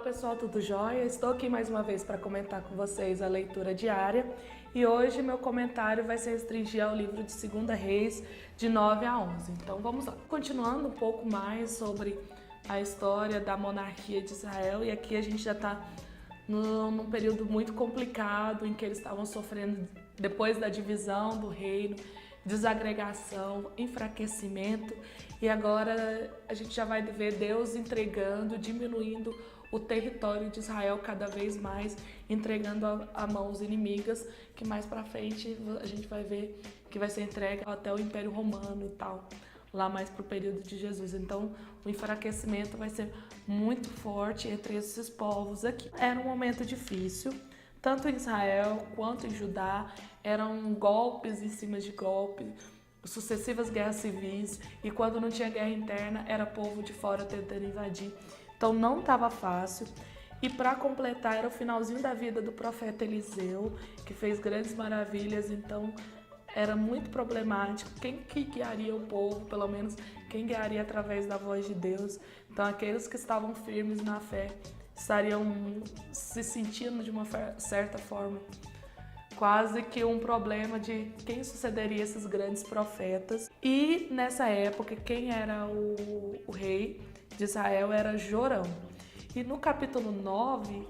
pessoal, tudo jóia? Estou aqui mais uma vez para comentar com vocês a leitura diária e hoje meu comentário vai se restringir ao livro de 2 Reis, de 9 a 11. Então vamos lá. Continuando um pouco mais sobre a história da monarquia de Israel, e aqui a gente já está num período muito complicado em que eles estavam sofrendo depois da divisão do reino, desagregação, enfraquecimento, e agora a gente já vai ver Deus entregando, diminuindo o território de Israel cada vez mais, entregando a mãos inimigas, que mais pra frente a gente vai ver que vai ser entregue até o Império Romano e tal, lá mais pro período de Jesus. Então o enfraquecimento vai ser muito forte entre esses povos aqui. Era um momento difícil, tanto em Israel quanto em Judá, eram golpes em cima de golpes, sucessivas guerras civis, e quando não tinha guerra interna, era povo de fora tentando invadir. Então não estava fácil. E para completar, era o finalzinho da vida do profeta Eliseu, que fez grandes maravilhas, então era muito problemático. Quem que guiaria o povo, pelo menos quem guiaria através da voz de Deus? Então aqueles que estavam firmes na fé estariam se sentindo de uma certa forma quase que um problema de quem sucederia esses grandes profetas. E nessa época, quem era o rei de Israel era Jorão. E no capítulo 9,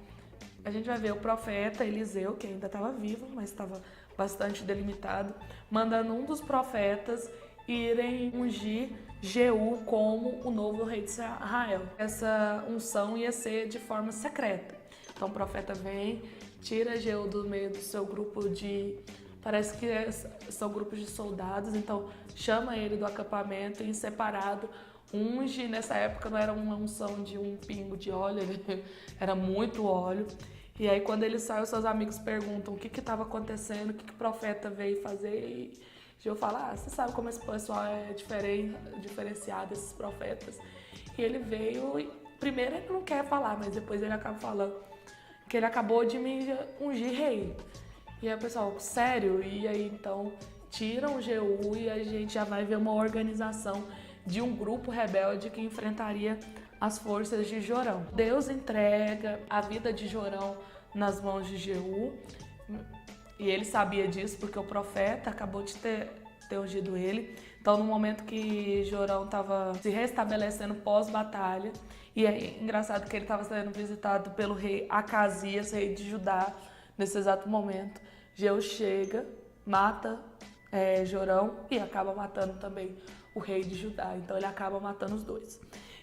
a gente vai ver o profeta Eliseu, que ainda estava vivo, mas estava bastante delimitado, mandando um dos profetas irem ungir Jeú como o novo rei de Israel. Essa unção ia ser de forma secreta. Então o profeta vem, tira Jeú do meio do seu grupo de... parece que são grupos de soldados, então chama ele do acampamento em separado, unge. Nessa época não era uma unção de um pingo de óleo, era muito óleo. E aí quando ele sai, os seus amigos perguntam o que estava acontecendo, o que o profeta veio fazer, e Jeú fala, você sabe como esse pessoal é diferenciado, esses profetas. E ele veio, e primeiro ele não quer falar, mas depois ele acaba falando que ele acabou de me ungir rei. E aí o pessoal, sério? E aí então tiram o Jeú e a gente já vai ver uma organização de um grupo rebelde que enfrentaria as forças de Jorão. Deus entrega a vida de Jorão nas mãos de Jeú, e ele sabia disso porque o profeta acabou de ter ungido ele. Então no momento que Jorão estava se restabelecendo pós-batalha, e é engraçado que ele estava sendo visitado pelo rei Acasias, rei de Judá, nesse exato momento, Jeú chega, mata Jorão e acaba matando também o rei de Judá. Então ele acaba matando os dois.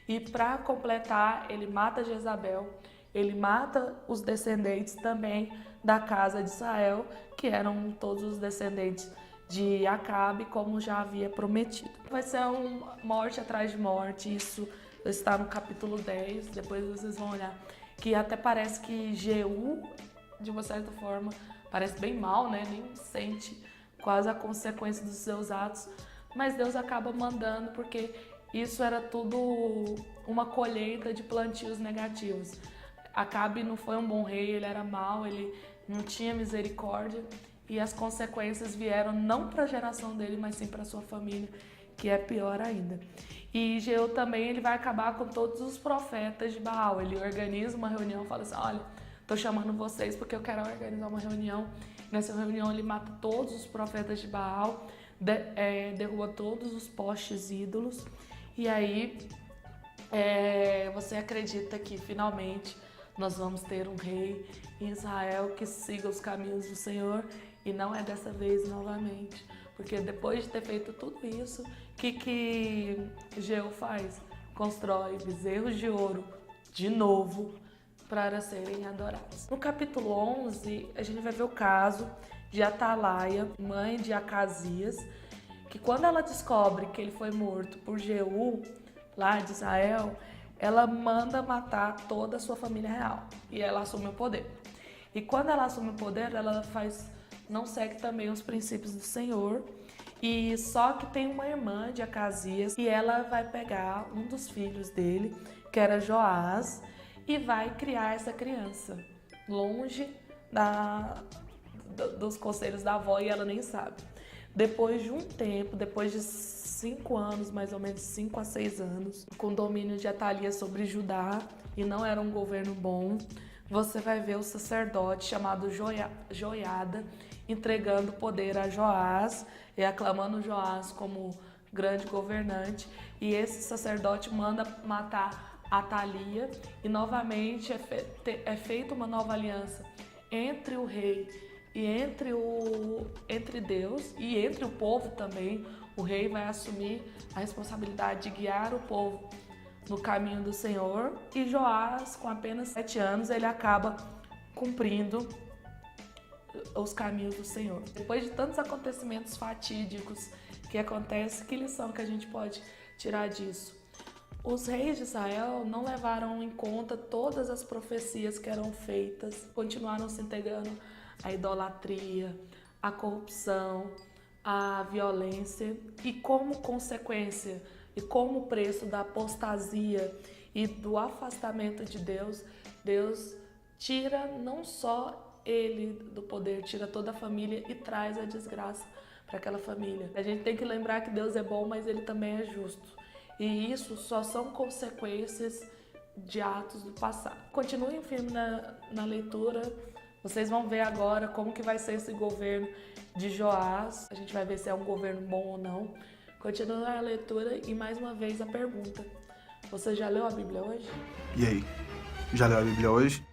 E para completar, ele mata Jezabel, ele mata os descendentes também da casa de Israel, que eram todos os descendentes de Acabe, como já havia prometido. Vai ser uma morte atrás de morte, isso está no capítulo 10, depois vocês vão olhar, que até parece que Jeú, de uma certa forma, parece bem mal, né? Nem sente quase a consequência dos seus atos, mas Deus acaba mandando porque isso era tudo uma colheita de plantios negativos. Acabe não foi um bom rei, ele era mau, ele não tinha misericórdia, e as consequências vieram não para a geração dele, mas sim para a sua família, que é pior ainda. E Jeú também ele vai acabar com todos os profetas de Baal. Ele organiza uma reunião, fala assim, olha, estou chamando vocês porque eu quero organizar uma reunião. Nessa reunião ele mata todos os profetas de Baal, derruba todos os postes ídolos, e aí você acredita que finalmente nós vamos ter um rei em Israel que siga os caminhos do Senhor, e não é dessa vez novamente. Porque depois de ter feito tudo isso, o que Jeú faz? Constrói bezerros de ouro de novo para serem adorados. No capítulo 11, a gente vai ver o caso de Atalaia, mãe de Acasias, que quando ela descobre que ele foi morto por Jeú, lá de Israel, ela manda matar toda a sua família real e ela assume o poder. E quando ela assume o poder, ela não segue também os princípios do Senhor, e só que tem uma irmã de Acasias e ela vai pegar um dos filhos dele, que era Joás, e vai criar essa criança longe dos conselhos da avó, e ela nem sabe. Depois de um tempo, depois de 5 anos, mais ou menos 5 a 6 anos, com o domínio de Atalia sobre Judá, e não era um governo bom, você vai ver o sacerdote chamado Joiada entregando poder a Joás e aclamando Joás como grande governante. E esse sacerdote manda matar Atalia e novamente é feita uma nova aliança entre o rei e entre Deus e entre o povo também. O rei vai assumir a responsabilidade de guiar o povo no caminho do Senhor, e Joás, com apenas 7 anos, ele acaba cumprindo os caminhos do Senhor. Depois de tantos acontecimentos fatídicos que acontecem, que lição que a gente pode tirar disso? Os reis de Israel não levaram em conta todas as profecias que eram feitas, continuaram se entregando à idolatria, à corrupção, à violência, e como consequência e como preço da apostasia e do afastamento de Deus, Deus tira não só ele do poder, tira toda a família e traz a desgraça para aquela família. A gente tem que lembrar que Deus é bom, mas ele também é justo. E isso só são consequências de atos do passado. Continuem firme na leitura. Vocês vão ver agora como que vai ser esse governo de Joás. A gente vai ver se é um governo bom ou não. Continue a leitura e mais uma vez a pergunta. Você já leu a Bíblia hoje? E aí? Já leu a Bíblia hoje?